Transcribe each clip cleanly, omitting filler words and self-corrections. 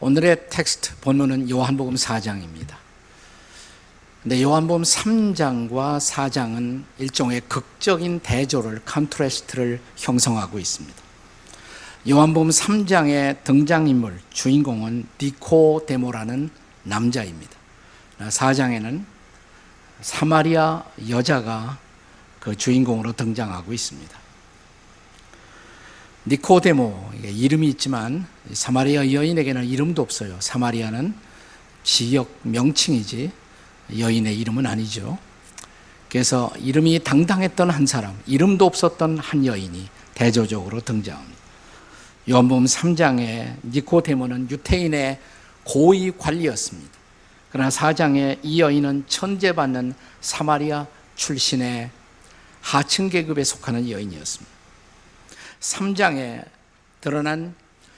오늘의 텍스트 본문은 요한복음 4장입니다. 근데 요한복음 3장과 4장은 일종의 극적인 대조를, 컨트라스트를 형성하고 있습니다. 요한복음 3장의 등장인물, 주인공은 니코데모라는 남자입니다. 4장에는 사마리아 여자가 그 주인공으로 등장하고 있습니다. 니코데모, 이름이 있지만 사마리아 여인에게는 이름도 없어요. 사마리아는 지역 명칭이지 여인의 이름은 아니죠. 그래서 이름이 당당했던 한 사람, 이름도 없었던 한 여인이 대조적으로 등장합니다. 요한복음 3장에 니코데모는 유태인의 고위 관리였습니다. 그러나 4장에 이 여인은 천재받는 사마리아 출신의 하층 계급에 속하는 여인이었습니다. 3장에 드러난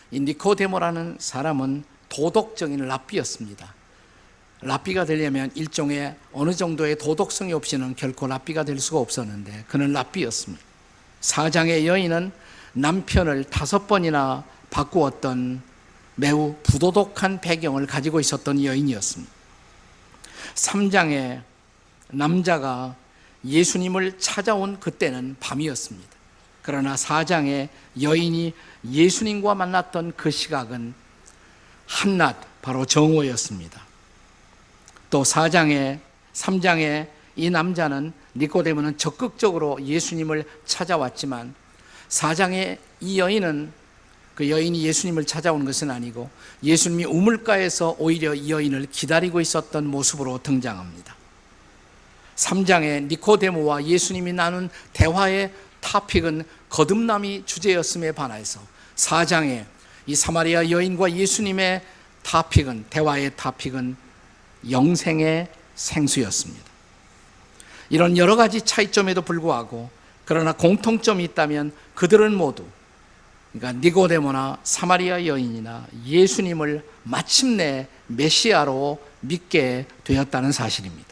이 니코데모라는 사람은 도덕적인 랍비였습니다. 랍비가 되려면 일종의 어느 정도의 도덕성이 없이는 결코 랍비가 될 수가 없었는데 그는 랍비였습니다. 4장의 여인은 남편을 5번이나 바꾸었던 매우 부도덕한 배경을 가지고 있었던 여인이었습니다. 3장의 남자가 예수님을 찾아온 그때는 밤이었습니다. 그러나 4장의 여인이 예수님과 만났던 그 시각은 한낮, 바로 정오였습니다. 또 3장의 이 남자는 니코데모는 적극적으로 예수님을 찾아왔지만 4장의 이 여인은 그 여인이 예수님을 찾아온 것은 아니고 예수님이 우물가에서 오히려 이 여인을 기다리고 있었던 모습으로 등장합니다. 3장의 니코데모와 예수님이 나눈 대화의 타픽은 거듭남이 주제였음에 반해서 4장의 이 사마리아 여인과 예수님의 대화의 타픽은 영생의 생수였습니다. 이런 여러 가지 차이점에도 불구하고 그러나 공통점이 있다면 그들은 모두, 그러니까 니고데모나 사마리아 여인이나 예수님을 마침내 메시아로 믿게 되었다는 사실입니다.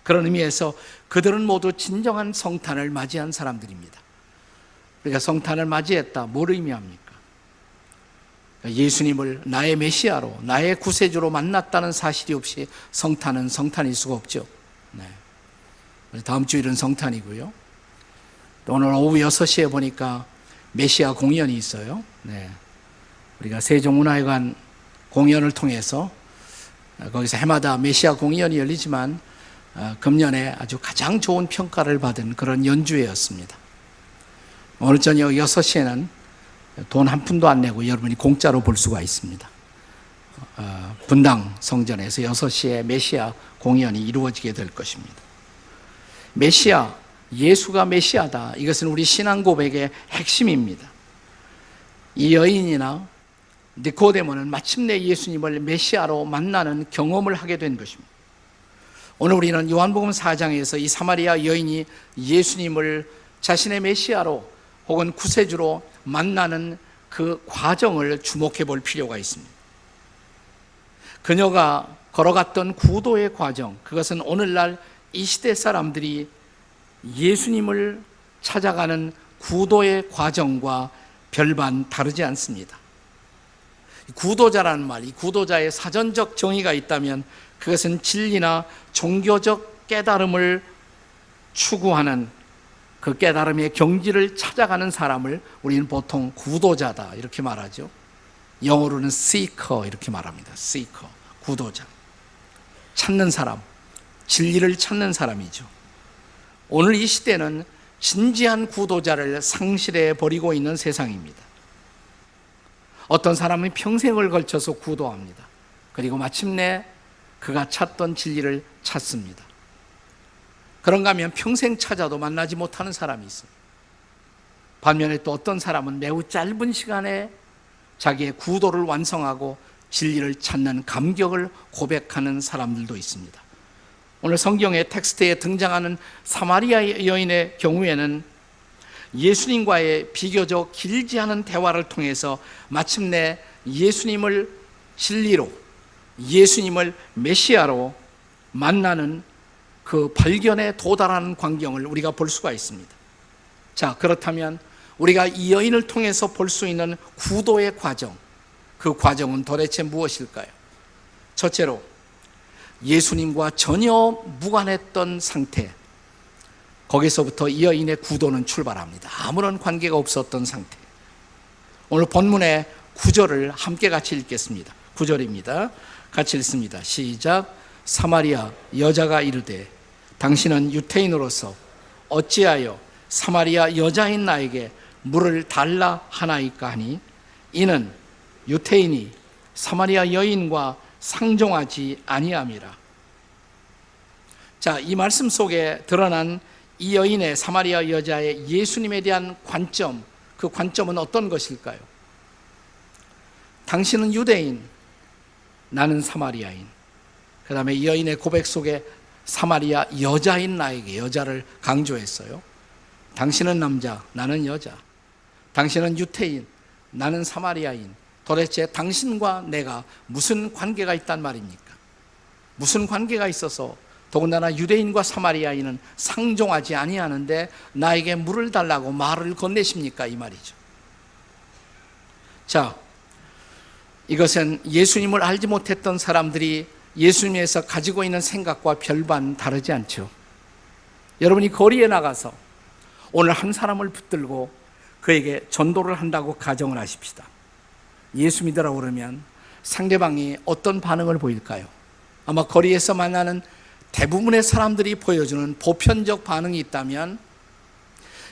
그런 의미에서 그들은 모두 진정한 성탄을 맞이한 사람들입니다. 우리가 성탄을 맞이했다, 뭘 의미합니까? 예수님을 나의 메시아로, 나의 구세주로 만났다는 사실이 없이 성탄은 성탄일 수가 없죠. 네. 다음 주일은 성탄이고요. 오늘 오후 6시에 보니까 메시아 공연이 있어요. 네. 우리가 세종문화회관 공연을 통해서 거기서 해마다 메시아 공연이 열리지만 금년에 아주 가장 좋은 평가를 받은 그런 연주회였습니다. 오늘 저녁 6시에는 돈 한 푼도 안 내고 여러분이 공짜로 볼 수가 있습니다. 분당 성전에서 6시에 메시아 공연이 이루어지게 될 것입니다. 메시아, 예수가 메시아다. 이것은 우리 신앙 고백의 핵심입니다. 이 여인이나 니코데모는 마침내 예수님을 메시아로 만나는 경험을 하게 된 것입니다. 오늘 우리는 요한복음 4장에서 이 사마리아 여인이 예수님을 자신의 메시아로 혹은 구세주로 만나는 그 과정을 주목해 볼 필요가 있습니다. 그녀가 걸어갔던 구도의 과정, 그것은 오늘날 이 시대 사람들이 예수님을 찾아가는 구도의 과정과 별반 다르지 않습니다. 구도자라는 말, 이 구도자의 사전적 정의가 있다면 그것은 진리나 종교적 깨달음을 추구하는 그 깨달음의 경지를 찾아가는 사람을 우리는 보통 구도자다 이렇게 말하죠. 영어로는 seeker 이렇게 말합니다. seeker, 구도자. 찾는 사람, 진리를 찾는 사람이죠. 오늘 이 시대는 진지한 구도자를 상실해 버리고 있는 세상입니다. 어떤 사람은 평생을 걸쳐서 구도합니다. 그리고 마침내 그가 찾던 진리를 찾습니다. 그런가 하면 평생 찾아도 만나지 못하는 사람이 있습니다. 반면에 또 어떤 사람은 매우 짧은 시간에 자기의 구도를 완성하고 진리를 찾는 감격을 고백하는 사람들도 있습니다. 오늘 성경의 텍스트에 등장하는 사마리아 여인의 경우에는 예수님과의 비교적 길지 않은 대화를 통해서 마침내 예수님을 진리로, 예수님을 메시아로 만나는 그 발견에 도달하는 광경을 우리가 볼 수가 있습니다. 자, 그렇다면 우리가 이 여인을 통해서 볼 수 있는 구도의 과정, 그 과정은 도대체 무엇일까요? 첫째로 예수님과 전혀 무관했던 상태, 거기서부터 이 여인의 구도는 출발합니다. 아무런 관계가 없었던 상태. 오늘 본문의 9절을 함께 같이 읽겠습니다. 9절입니다. 같이 읽습니다. 시작. 사마리아 여자가 이르되 당신은 유태인으로서 어찌하여 사마리아 여자인 나에게 물을 달라 하나이까 하니 이는 유태인이 사마리아 여인과 상종하지 아니함이라. 자, 이 말씀 속에 드러난 이 여인의 사마리아 여자의 예수님에 대한 관점, 그 관점은 어떤 것일까요? 당신은 유대인, 나는 사마리아인. 그 다음에 이 여인의 고백 속에 사마리아 여자인 나에게, 여자를 강조했어요. 당신은 남자, 나는 여자. 당신은 유태인, 나는 사마리아인. 도대체 당신과 내가 무슨 관계가 있단 말입니까? 무슨 관계가 있어서 더군다나 유대인과 사마리아인은 상종하지 아니하는데 나에게 물을 달라고 말을 건네십니까? 이 말이죠. 자, 이것은 예수님을 알지 못했던 사람들이 예수님에서 가지고 있는 생각과 별반 다르지 않죠. 여러분이 거리에 나가서 오늘 한 사람을 붙들고 그에게 전도를 한다고 가정을 하십시다. 예수 믿으라고 그러면 상대방이 어떤 반응을 보일까요? 아마 거리에서 만나는 대부분의 사람들이 보여주는 보편적 반응이 있다면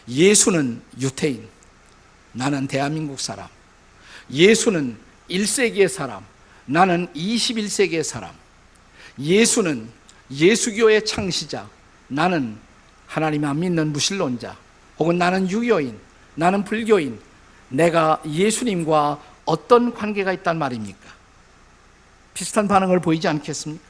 예수는 유태인, 나는 대한민국 사람. 예수는 1세기의 사람, 나는 21세기의 사람. 예수는 예수교의 창시자, 나는 하나님 안 믿는 무신론자. 혹은 나는 유교인, 나는 불교인. 내가 예수님과 어떤 관계가 있단 말입니까? 비슷한 반응을 보이지 않겠습니까?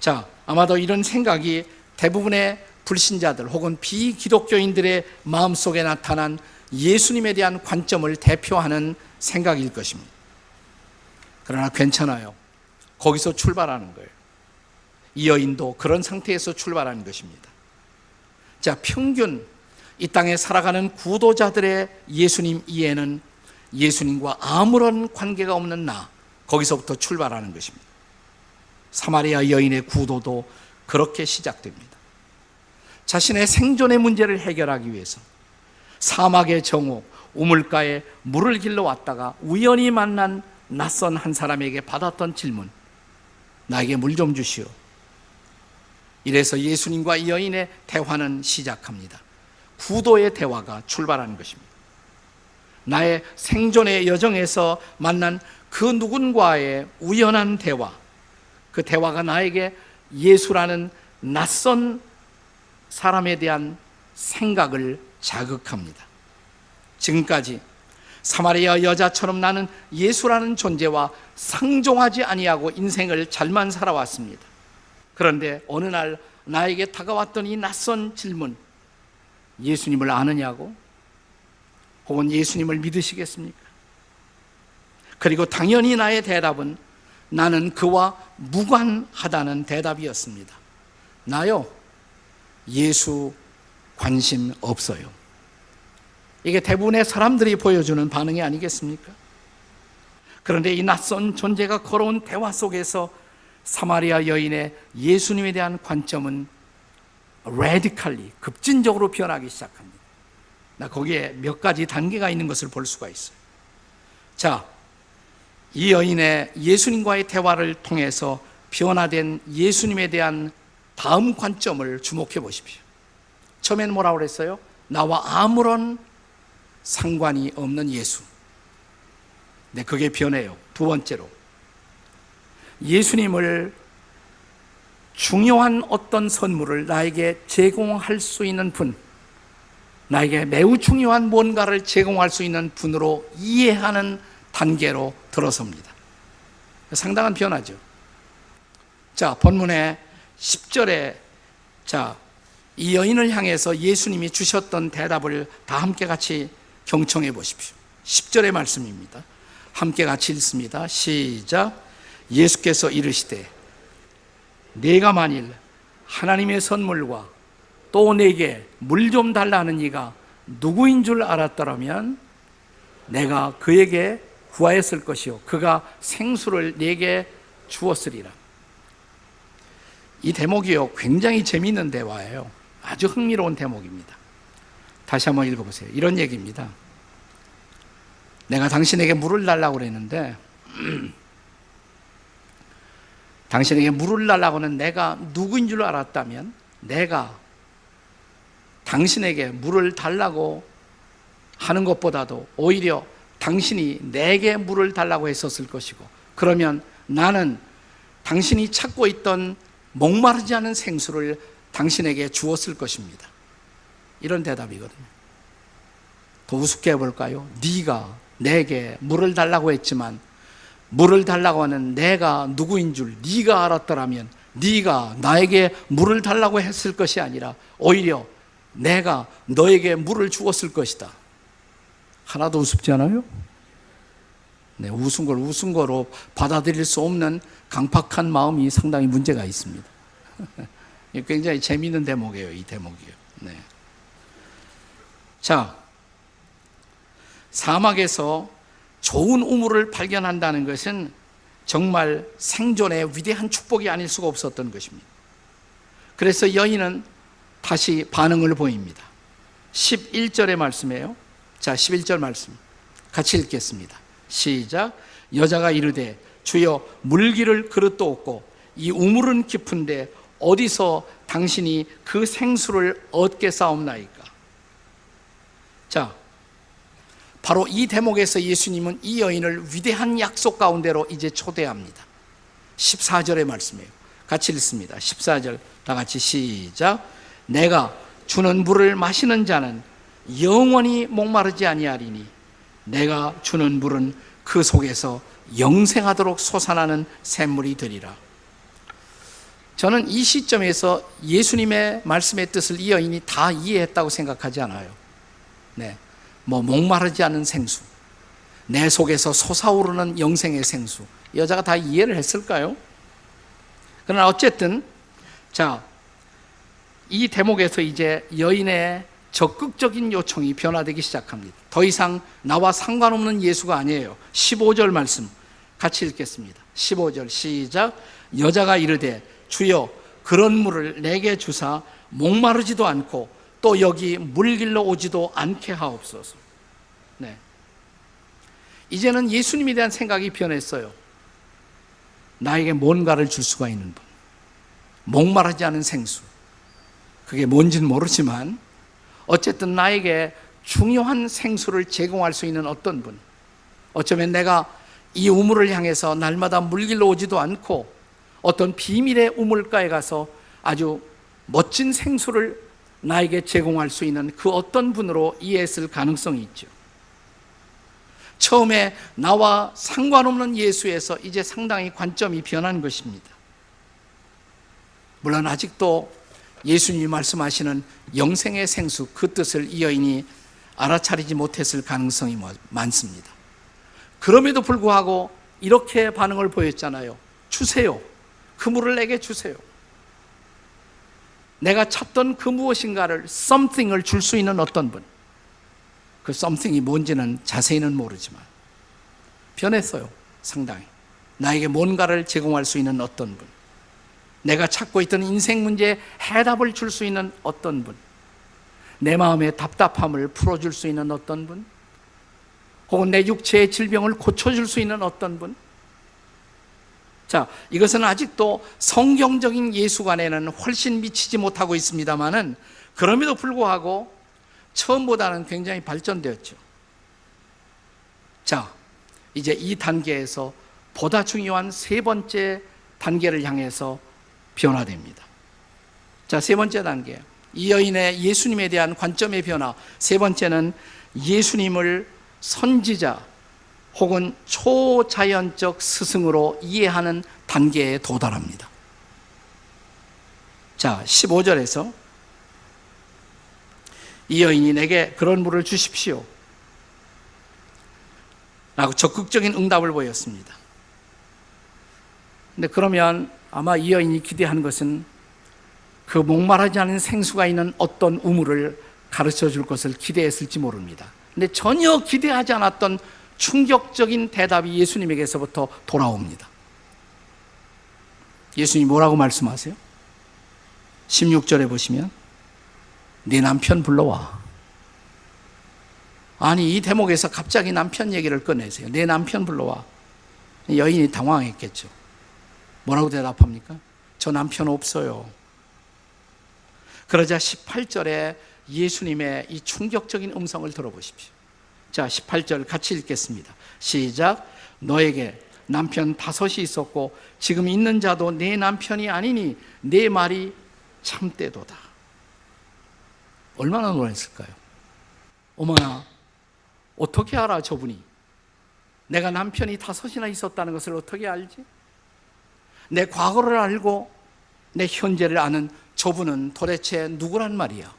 자, 아마도 이런 생각이 대부분의 불신자들 혹은 비기독교인들의 마음속에 나타난 예수님에 대한 관점을 대표하는 생각일 것입니다. 그러나 괜찮아요. 거기서 출발하는 거예요. 이 여인도 그런 상태에서 출발하는 것입니다. 자, 평균 이 땅에 살아가는 구도자들의 예수님 이해는 예수님과 아무런 관계가 없는 나, 거기서부터 출발하는 것입니다. 사마리아 여인의 구도도 그렇게 시작됩니다. 자신의 생존의 문제를 해결하기 위해서 사막의 정오, 우물가에 물을 길러 왔다가 우연히 만난 낯선 한 사람에게 받았던 질문, 나에게 물 좀 주시오. 이래서 예수님과 이 여인의 대화는 시작합니다. 구도의 대화가 출발하는 것입니다. 나의 생존의 여정에서 만난 그 누군가의 우연한 대화, 그 대화가 나에게 예수라는 낯선 사람에 대한 생각을 자극합니다. 지금까지 사마리아 여자처럼 나는 예수라는 존재와 상종하지 아니하고 인생을 잘만 살아왔습니다. 그런데 어느 날 나에게 다가왔던 이 낯선 질문, 예수님을 아느냐고? 혹은 예수님을 믿으시겠습니까? 그리고 당연히 나의 대답은 나는 그와 무관하다는 대답이었습니다. 나요, 예수 관심 없어요. 이게 대부분의 사람들이 보여주는 반응이 아니겠습니까? 그런데 이 낯선 존재가 걸어온 대화 속에서 사마리아 여인의 예수님에 대한 관점은 radically, 급진적으로 변하기 시작합니다. 거기에 몇 가지 단계가 있는 것을 볼 수가 있어요. 자, 이 여인의 예수님과의 대화를 통해서 변화된 예수님에 대한 다음 관점을 주목해 보십시오. 처음에는 뭐라고 그랬어요? 나와 아무런 상관이 없는 예수. 네, 그게 변해요. 두 번째로, 예수님을 중요한 어떤 선물을 나에게 제공할 수 있는 분, 나에게 매우 중요한 뭔가를 제공할 수 있는 분으로 이해하는 단계로 들어섭니다. 상당한 변화죠. 자, 본문의 10절에 자, 이 여인을 향해서 예수님이 주셨던 대답을 다 함께 같이 경청해 보십시오. 10절의 말씀입니다. 함께 같이 읽습니다. 시작. 예수께서 이르시되 네가 만일 하나님의 선물과 또 내게 물 좀 달라 하는 이가 누구인 줄 알았더라면 내가 그에게 구하였을 것이요 그가 생수를 내게 주었으리라. 이 대목이요 굉장히 재미있는 대화예요. 아주 흥미로운 대목입니다. 다시 한번 읽어보세요. 이런 얘기입니다. 내가 당신에게 물을 달라고 그랬는데 당신에게 물을 달라고 하는 내가 누구인 줄 알았다면 내가 당신에게 물을 달라고 하는 것보다도 오히려 당신이 내게 물을 달라고 했었을 것이고, 그러면 나는 당신이 찾고 있던 목마르지 않은 생수를 당신에게 주었을 것입니다. 이런 대답이거든요. 더 우습게 해볼까요? 네가 내게 물을 달라고 했지만 물을 달라고 하는 내가 누구인 줄 네가 알았더라면 네가 나에게 물을 달라고 했을 것이 아니라 오히려 내가 너에게 물을 주었을 것이다. 하나도 우습지 않아요? 네, 웃은 걸 웃은 거로 받아들일 수 없는 강팍한 마음이 상당히 문제가 있습니다. 굉장히 재미있는 대목이에요, 이 대목이요. 네. 자, 사막에서 좋은 우물을 발견한다는 것은 정말 생존의 위대한 축복이 아닐 수가 없었던 것입니다. 그래서 여인은 다시 반응을 보입니다. 11절의 말씀이에요. 자, 11절 말씀 같이 읽겠습니다. 시작. 여자가 이르되 주여 물기를 그릇도 없고 이 우물은 깊은데 어디서 당신이 그 생수를 얻겠사옵나이까. 자, 바로 이 대목에서 예수님은 이 여인을 위대한 약속 가운데로 이제 초대합니다. 14절의 말씀이에요. 같이 읽습니다. 14절 다 같이 시작. 내가 주는 물을 마시는 자는 영원히 목마르지 아니하리니 내가 주는 물은 그 속에서 영생하도록 솟아나는 샘물이 되리라. 저는 이 시점에서 예수님의 말씀의 뜻을 이 여인이 다 이해했다고 생각하지 않아요. 네, 목마르지 않은 생수, 내 속에서 솟아오르는 영생의 생수, 여자가 다 이해를 했을까요? 그러나 어쨌든 자, 이 대목에서 이제 여인의 적극적인 요청이 변화되기 시작합니다. 더 이상 나와 상관없는 예수가 아니에요. 15절 말씀 같이 읽겠습니다. 15절 시작. 여자가 이르되 주여 그런 물을 내게 주사 목마르지도 않고 또 여기 물길로 오지도 않게 하옵소서. 네. 이제는 예수님에 대한 생각이 변했어요. 나에게 뭔가를 줄 수가 있는 분, 목마르지 않은 생수, 그게 뭔지는 모르지만 어쨌든 나에게 중요한 생수를 제공할 수 있는 어떤 분, 어쩌면 내가 이 우물을 향해서 날마다 물길로 오지도 않고 어떤 비밀의 우물가에 가서 아주 멋진 생수를 나에게 제공할 수 있는 그 어떤 분으로 이해했을 가능성이 있죠. 처음에 나와 상관없는 예수에서 이제 상당히 관점이 변한 것입니다. 물론 아직도 예수님이 말씀하시는 영생의 생수, 그 뜻을 이 여인이 알아차리지 못했을 가능성이 많습니다. 그럼에도 불구하고 이렇게 반응을 보였잖아요. 주세요. 그 물을 내게 주세요. 내가 찾던 그 무엇인가를, something을 줄 수 있는 어떤 분, 그 something이 뭔지는 자세히는 모르지만 변했어요. 상당히 나에게 뭔가를 제공할 수 있는 어떤 분, 내가 찾고 있던 인생 문제에 해답을 줄 수 있는 어떤 분, 내 마음의 답답함을 풀어줄 수 있는 어떤 분, 혹은 내 육체의 질병을 고쳐줄 수 있는 어떤 분. 자, 이것은 아직도 성경적인 예수관에는 훨씬 미치지 못하고 있습니다만은 그럼에도 불구하고 처음보다는 굉장히 발전되었죠. 자, 이제 이 단계에서 보다 중요한 세 번째 단계를 향해서 변화됩니다. 자, 세 번째 단계, 이 여인의 예수님에 대한 관점의 변화. 세 번째는 예수님을 선지자 혹은 초자연적 스승으로 이해하는 단계에 도달합니다. 자, 15절에서 이 여인이 내게 그런 물을 주십시오 라고 적극적인 응답을 보였습니다. 근데 그러면 아마 이 여인이 기대한 것은 그 목마르지 않은 생수가 있는 어떤 우물을 가르쳐 줄 것을 기대했을지 모릅니다. 근데 전혀 기대하지 않았던 충격적인 대답이 예수님에게서부터 돌아옵니다. 예수님이 뭐라고 말씀하세요? 16절에 보시면 네 남편 불러와. 아니, 이 대목에서 갑자기 남편 얘기를 꺼내세요. 내 남편 불러와. 여인이 당황했겠죠. 뭐라고 대답합니까? 저 남편 없어요. 그러자 18절에 예수님의 이 충격적인 음성을 들어보십시오. 자, 18절 같이 읽겠습니다. 시작. 너에게 남편 5이 있었고 지금 있는 자도 내 남편이 아니니 내 말이 참되도다. 얼마나 놀랐을까요? 어머나, 어떻게 알아 저분이? 내가 남편이 5이나 있었다는 것을 어떻게 알지? 내 과거를 알고 내 현재를 아는 저분은 도대체 누구란 말이야?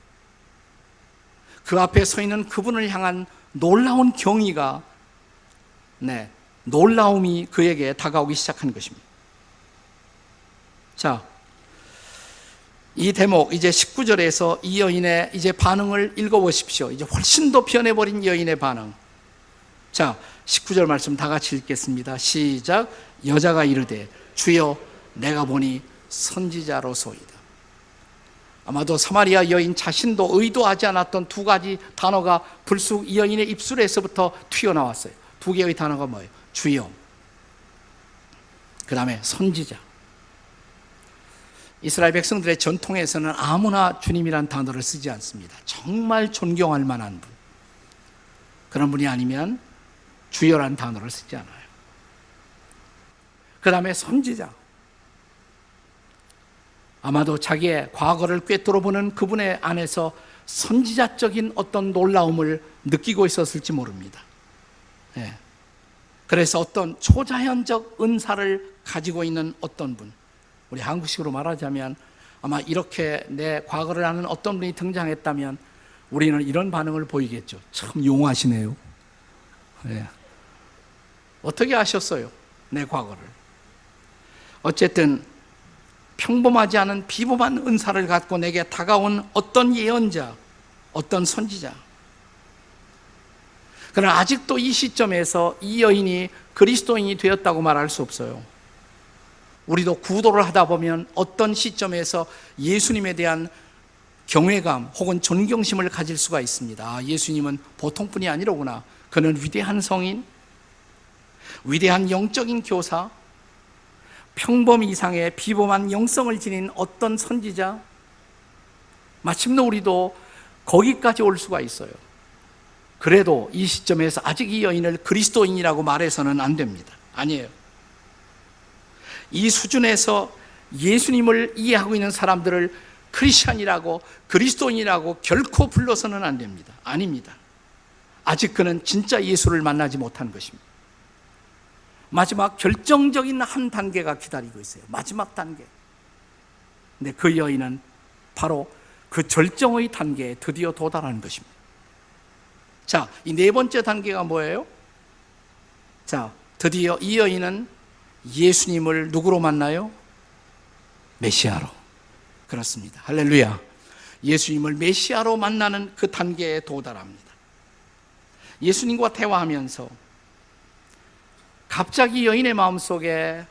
그 앞에 서 있는 그분을 향한 놀라운 경의가, 놀라움이 그에게 다가오기 시작한 것입니다. 자, 이 대목 이제 19절에서 이 여인의 이제 반응을 읽어보십시오. 이제 훨씬 더 변해버린 여인의 반응. 자, 19절 말씀 다 같이 읽겠습니다. 시작. 여자가 이르되 주여 내가 보니 선지자로소이다. 아마도 사마리아 여인 자신도 의도하지 않았던 2가지 단어가 불쑥 이 여인의 입술에서부터 튀어나왔어요. 2개의 단어가 뭐예요? 주여, 그 다음에 선지자. 이스라엘 백성들의 전통에서는 아무나 주님이란 단어를 쓰지 않습니다. 정말 존경할 만한 분, 그런 분이 아니면 주여란 단어를 쓰지 않아요. 그 다음에 선지자. 아마도 자기의 과거를 꿰뚫어보는 그분의 안에서 선지자적인 어떤 놀라움을 느끼고 있었을지 모릅니다. 그래서 어떤 초자연적 은사를 가지고 있는 어떤 분, 우리 한국식으로 말하자면 아마 이렇게 내 과거를 아는 어떤 분이 등장했다면 우리는 이런 반응을 보이겠죠. 참 용하시네요. 어떻게 아셨어요? 내 과거를. 어쨌든 평범하지 않은 비범한 은사를 갖고 내게 다가온 어떤 예언자, 어떤 선지자. 그러나 아직도 이 시점에서 이 여인이 그리스도인이 되었다고 말할 수 없어요. 우리도 구도를 하다 보면 어떤 시점에서 예수님에 대한 경외감 혹은 존경심을 가질 수가 있습니다. 예수님은 보통뿐이 아니로구나. 그는 위대한 성인, 위대한 영적인 교사, 평범 이상의 비범한 영성을 지닌 어떤 선지자. 마침내 우리도 거기까지 올 수가 있어요. 그래도 이 시점에서 아직 이 여인을 그리스도인이라고 말해서는 안 됩니다. 아니에요. 이 수준에서 예수님을 이해하고 있는 사람들을 크리스찬이라고, 그리스도인이라고 결코 불러서는 안 됩니다. 아닙니다. 아직 그는 진짜 예수를 만나지 못한 것입니다. 마지막 결정적인 한 단계가 기다리고 있어요. 마지막 단계. 근데 그 여인은 바로 그 절정의 단계에 드디어 도달하는 것입니다. 자, 이 4번째 단계가 뭐예요? 자, 드디어 이 여인은 예수님을 누구로 만나요? 메시아로. 그렇습니다. 할렐루야. 예수님을 메시아로 만나는 그 단계에 도달합니다. 예수님과 대화하면서 갑자기 여인의 마음속에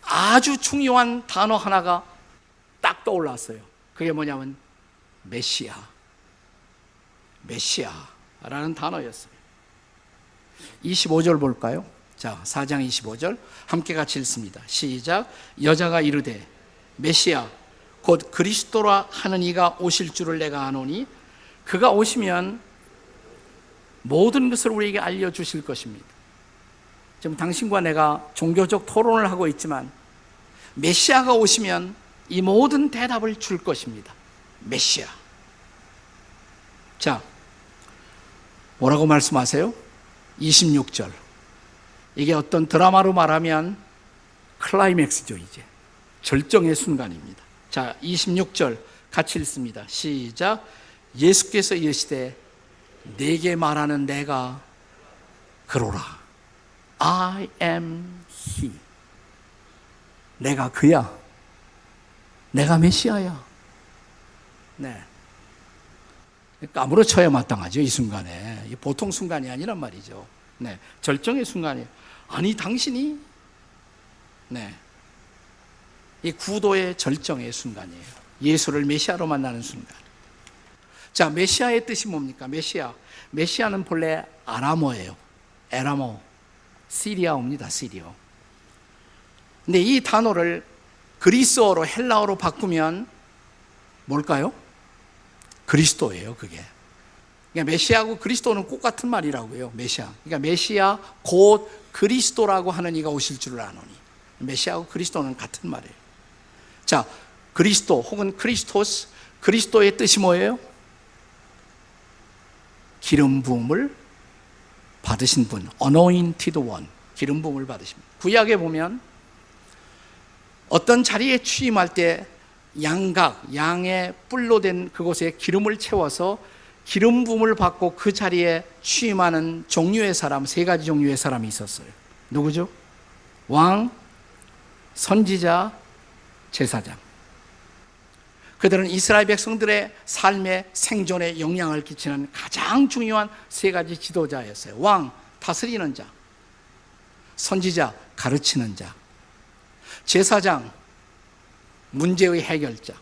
아주 중요한 단어 하나가 딱 떠올랐어요. 그게 뭐냐면 메시아. 메시아라는 단어였어요. 25절 볼까요? 자, 4장 25절 함께 같이 읽습니다. 시작. 여자가 이르되 메시아 곧 그리스도라 하는 이가 오실 줄을 내가 아노니 그가 오시면 모든 것을 우리에게 알려주실 것입니다. 지금 당신과 내가 종교적 토론을 하고 있지만 메시아가 오시면 이 모든 대답을 줄 것입니다. 메시아. 자, 뭐라고 말씀하세요? 26절. 이게 어떤 드라마로 말하면 클라이맥스죠. 이제 절정의 순간입니다. 자, 26절 같이 읽습니다. 시작. 예수께서 이르시되 내게 말하는 내가 그로라. I am he. 내가 그야. 내가 메시아야. 네. 까무러쳐야 마땅하죠. 이 순간에. 보통 순간이 아니란 말이죠. 네, 절정의 순간이에요. 아니 당신이 이 구도의 절정의 순간이에요. 예수를 메시아로 만나는 순간. 자, 메시아의 뜻이 뭡니까? 메시아는 본래 아람어예요. 에라모, 시리아어입니다. 시리아어. 근데 이 단어를 그리스어로 헬라어로 바꾸면 뭘까요? 그리스도예요. 그게. 그러니까 메시아하고 그리스도는 꼭 같은 말이라고요. 메시아. 그러니까 메시아 곧 그리스도라고 하는 이가 오실 줄을 아노니. 메시아하고 그리스도는 같은 말이에요. 자, 그리스도 혹은 크리스토스, 그리스도의 뜻이 뭐예요? 기름 부음을 받으신 분, anointed one, 기름 부음을 받으십니다. 구약에 보면 어떤 자리에 취임할 때 양의 뿔로 된 그곳에 기름을 채워서 기름 부음을 받고 그 자리에 취임하는 종류의 사람, 세 가지 종류의 사람이 있었어요. 누구죠? 왕, 선지자, 제사장. 그들은 이스라엘 백성들의 삶의 생존에 영향을 끼치는 가장 중요한 세 가지 지도자였어요. 왕, 다스리는 자. 선지자, 가르치는 자. 제사장, 문제의 해결자.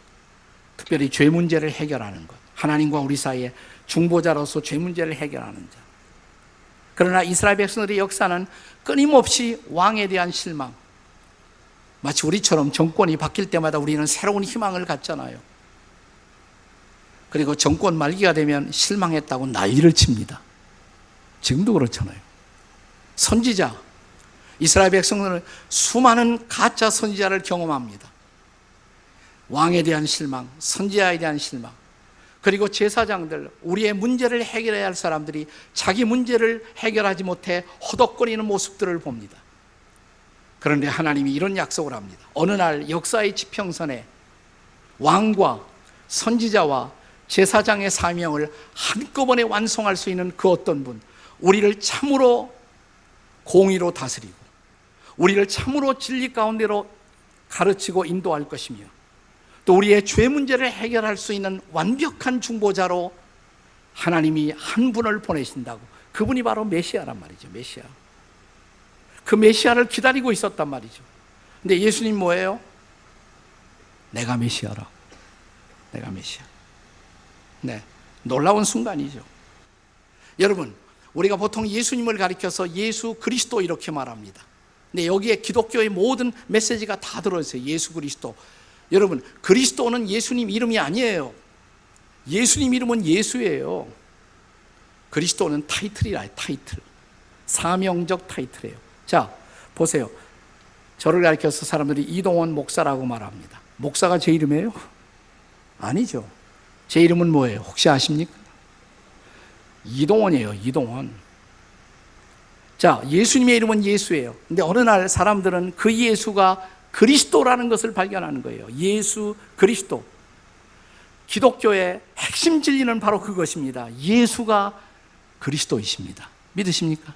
특별히 죄 문제를 해결하는 것. 하나님과 우리 사이에 중보자로서 죄 문제를 해결하는 자. 그러나 이스라엘 백성들의 역사는 끊임없이 왕에 대한 실망. 마치 우리처럼 정권이 바뀔 때마다 우리는 새로운 희망을 갖잖아요. 그리고 정권 말기가 되면 실망했다고 난리를 칩니다. 지금도 그렇잖아요. 선지자, 이스라엘 백성들은 수많은 가짜 선지자를 경험합니다. 왕에 대한 실망, 선지자에 대한 실망. 그리고 제사장들, 우리의 문제를 해결해야 할 사람들이 자기 문제를 해결하지 못해 허덕거리는 모습들을 봅니다. 그런데 하나님이 이런 약속을 합니다. 어느 날 역사의 지평선에 왕과 선지자와 제사장의 사명을 한꺼번에 완성할 수 있는 그 어떤 분, 우리를 참으로 공의로 다스리고 우리를 참으로 진리 가운데로 가르치고 인도할 것이며 또 우리의 죄 문제를 해결할 수 있는 완벽한 중보자로 하나님이 한 분을 보내신다고. 그분이 바로 메시아란 말이죠. 메시아. 그 메시아를 기다리고 있었단 말이죠. 근데 예수님 뭐예요? 내가 메시아라. 내가 메시아. 네, 놀라운 순간이죠. 여러분, 우리가 보통 예수님을 가리켜서 예수 그리스도 이렇게 말합니다. 근데 여기에 기독교의 모든 메시지가 다 들어있어요. 예수 그리스도. 여러분, 그리스도는 예수님 이름이 아니에요. 예수님 이름은 예수예요. 그리스도는 타이틀이라, 타이틀. 사명적 타이틀이에요. 자, 보세요. 저를 가리켜서 사람들이 이동원 목사라고 말합니다. 목사가 제 이름이에요? 아니죠. 제 이름은 뭐예요? 혹시 아십니까? 이동원이에요. 이동원. 자, 예수님의 이름은 예수예요. 근데 어느 날 사람들은 그 예수가 그리스도라는 것을 발견하는 거예요. 예수 그리스도. 기독교의 핵심 진리는 바로 그것입니다. 예수가 그리스도이십니다. 믿으십니까?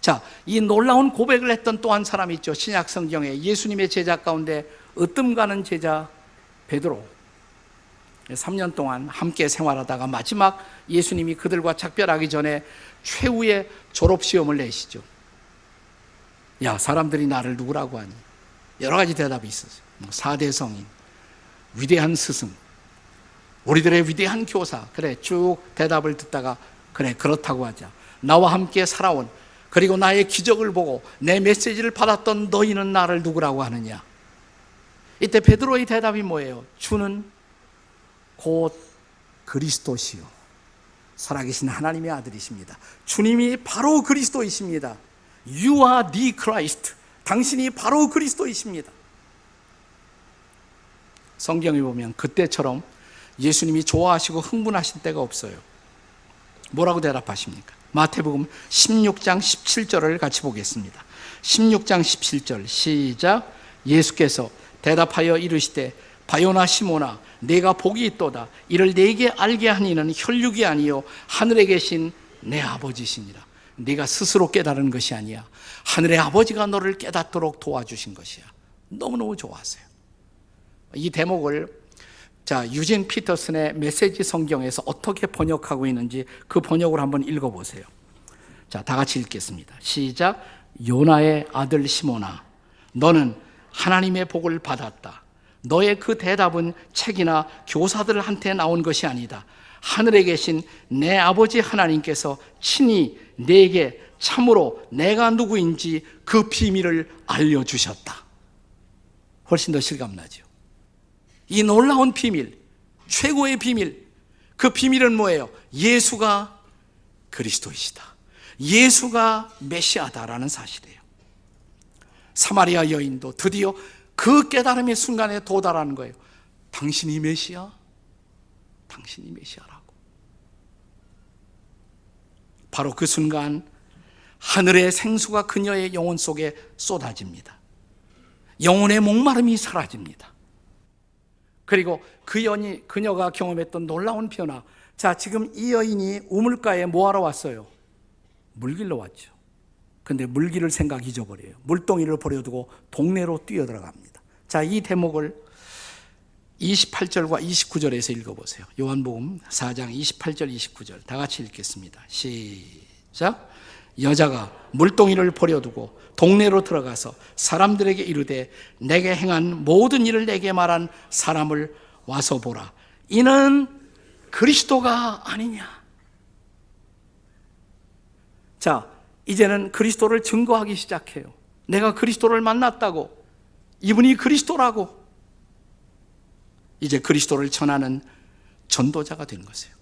자, 이 놀라운 고백을 했던 또 한 사람이 있죠. 신약 성경에 예수님의 제자 가운데 으뜸 가는 제자 베드로. 3년 동안 함께 생활하다가 마지막 예수님이 그들과 작별하기 전에 최후의 졸업시험을 내시죠. 야, 사람들이 나를 누구라고 하니? 여러 가지 대답이 있었어요. 4대 성인, 위대한 스승, 우리들의 위대한 교사. 그래, 쭉 대답을 듣다가 그래, 그렇다고 하자. 나와 함께 살아온, 그리고 나의 기적을 보고 내 메시지를 받았던 너희는 나를 누구라고 하느냐? 이때 베드로의 대답이 뭐예요? 주는 곧 그리스도시요, 살아계신 하나님의 아들이십니다. 주님이 바로 그리스도이십니다. You are the Christ. 당신이 바로 그리스도이십니다. 성경에 보면 그때처럼 예수님이 좋아하시고 흥분하신 때가 없어요. 뭐라고 대답하십니까? 마태복음 16장 17절을 같이 보겠습니다. 16장 17절 시작. 예수께서 대답하여 이르시되 바요나 시모나 내가 복이 있도다. 이를 네게 알게 하니는 혈육이 아니요 하늘에 계신 내 아버지시니라. 네가 스스로 깨달은 것이 아니야. 하늘의 아버지가 너를 깨닫도록 도와주신 것이야. 너무너무 좋아하세요. 이 대목을 유진 피터슨의 메시지 성경에서 어떻게 번역하고 있는지 그 번역을 한번 읽어보세요. 자, 다 같이 읽겠습니다. 시작. 요나의 아들 시몬아, 너는 하나님의 복을 받았다. 너의 그 대답은 책이나 교사들한테 나온 것이 아니다. 하늘에 계신 내 아버지 하나님께서 친히 내게 참으로 내가 누구인지 그 비밀을 알려주셨다. 훨씬 더 실감나죠. 이 놀라운 비밀, 최고의 비밀, 그 비밀은 뭐예요? 예수가 그리스도이시다. 예수가 메시아다라는 사실이에요. 사마리아 여인도 드디어 그 깨달음의 순간에 도달하는 거예요. 당신이 메시아? 당신이 메시아라고. 바로 그 순간 하늘의 생수가 그녀의 영혼 속에 쏟아집니다. 영혼의 목마름이 사라집니다. 그리고 그녀가 경험했던 놀라운 변화. 자, 지금 이 여인이 우물가에 뭐하러 왔어요? 물길로 왔죠. 근데 물길을 생각 잊어버려요. 물동이를 버려두고 동네로 뛰어들어갑니다. 자, 이 대목을 28절과 29절에서 읽어보세요. 요한복음 4장 28절 29절 다 같이 읽겠습니다. 시작. 여자가 물동이를 버려두고 동네로 들어가서 사람들에게 이르되 내게 행한 모든 일을 내게 말한 사람을 와서 보라. 이는 그리스도가 아니냐. 자, 이제는 그리스도를 증거하기 시작해요. 내가 그리스도를 만났다고, 이분이 그리스도라고. 이제 그리스도를 전하는 전도자가 된 것이에요.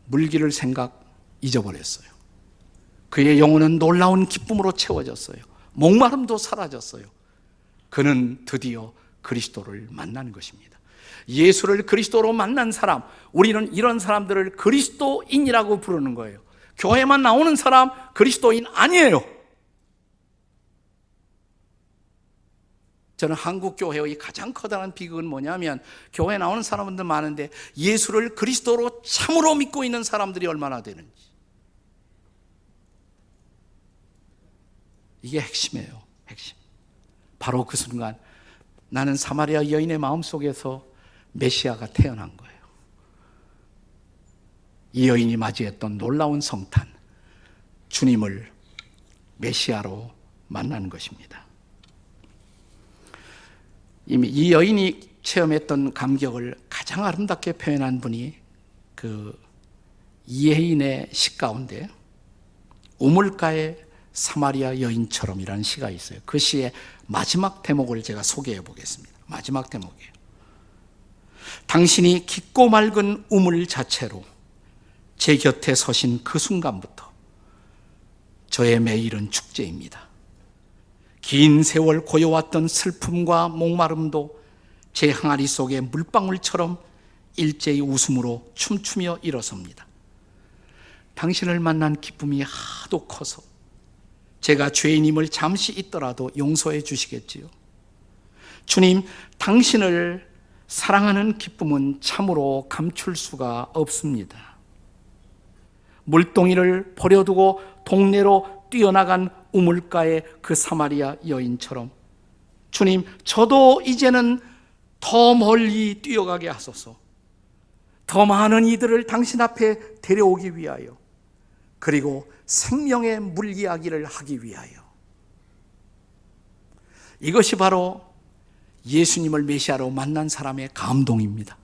물길을 생각 잊어버렸어요. 그의 영혼은 놀라운 기쁨으로 채워졌어요. 목마름도 사라졌어요. 그는 드디어 그리스도를 만난 것입니다. 예수를 그리스도로 만난 사람, 우리는 이런 사람들을 그리스도인이라고 부르는 거예요. 교회만 나오는 사람 그리스도인 아니에요. 저는 한국 교회의 가장 커다란 비극은 뭐냐면, 교회 나오는 사람들 많은데 예수를 그리스도로 참으로 믿고 있는 사람들이 얼마나 되는지. 이게 핵심이에요. 핵심. 바로 그 순간 나는 사마리아 여인의 마음속에서 메시아가 태어난 거예요. 이 여인이 맞이했던 놀라운 성탄, 주님을 메시아로 만난 것입니다. 이미 이 여인이 체험했던 감격을 가장 아름답게 표현한 분이 그 이혜인의 시 가운데 우물가의 사마리아 여인처럼이라는 시가 있어요. 그 시의 마지막 대목을 제가 소개해 보겠습니다. 마지막 대목이에요. 당신이 깊고 맑은 우물 자체로 제 곁에 서신 그 순간부터 저의 매일은 축제입니다. 긴 세월 고여왔던 슬픔과 목마름도 제 항아리 속의 물방울처럼 일제히 웃음으로 춤추며 일어섭니다. 당신을 만난 기쁨이 하도 커서 제가 죄인임을 잠시 있더라도 용서해 주시겠지요. 주님, 당신을 사랑하는 기쁨은 참으로 감출 수가 없습니다. 물동이를 버려두고 동네로 뛰어나간 우물가의 그 사마리아 여인처럼 주님, 저도 이제는 더 멀리 뛰어가게 하소서. 더 많은 이들을 당신 앞에 데려오기 위하여, 그리고 생명의 물 이야기를 하기 위하여. 이것이 바로 예수님을 메시아로 만난 사람의 감동입니다.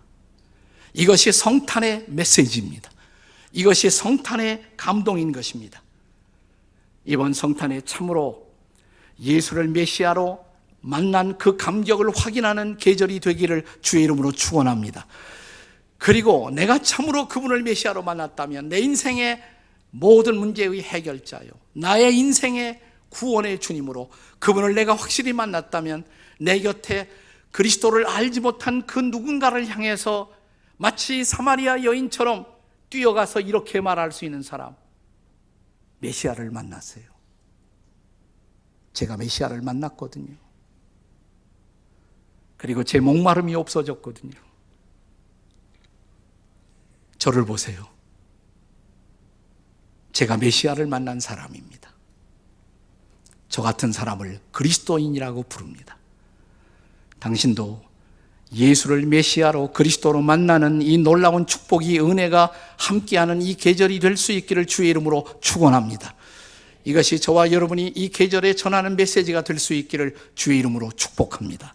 이것이 성탄의 메시지입니다. 이것이 성탄의 감동인 것입니다. 이번 성탄에 참으로 예수를 메시아로 만난 그 감격을 확인하는 계절이 되기를 주의 이름으로 축원합니다. 그리고 내가 참으로 그분을 메시아로 만났다면 내 인생의 모든 문제의 해결자요, 나의 인생의 구원의 주님으로 그분을 내가 확실히 만났다면 내 곁에 그리스도를 알지 못한 그 누군가를 향해서 마치 사마리아 여인처럼 뛰어가서 이렇게 말할 수 있는 사람, 메시아를 만났어요. 제가 메시아를 만났거든요. 그리고 제 목마름이 없어졌거든요. 저를 보세요. 제가 메시아를 만난 사람입니다. 저 같은 사람을 그리스도인이라고 부릅니다. 당신도 예수를 메시아로 그리스도로 만나는 이 놀라운 축복이 은혜가 함께하는 이 계절이 될 수 있기를 주의 이름으로 축원합니다. 이것이 저와 여러분이 이 계절에 전하는 메시지가 될 수 있기를 주의 이름으로 축복합니다.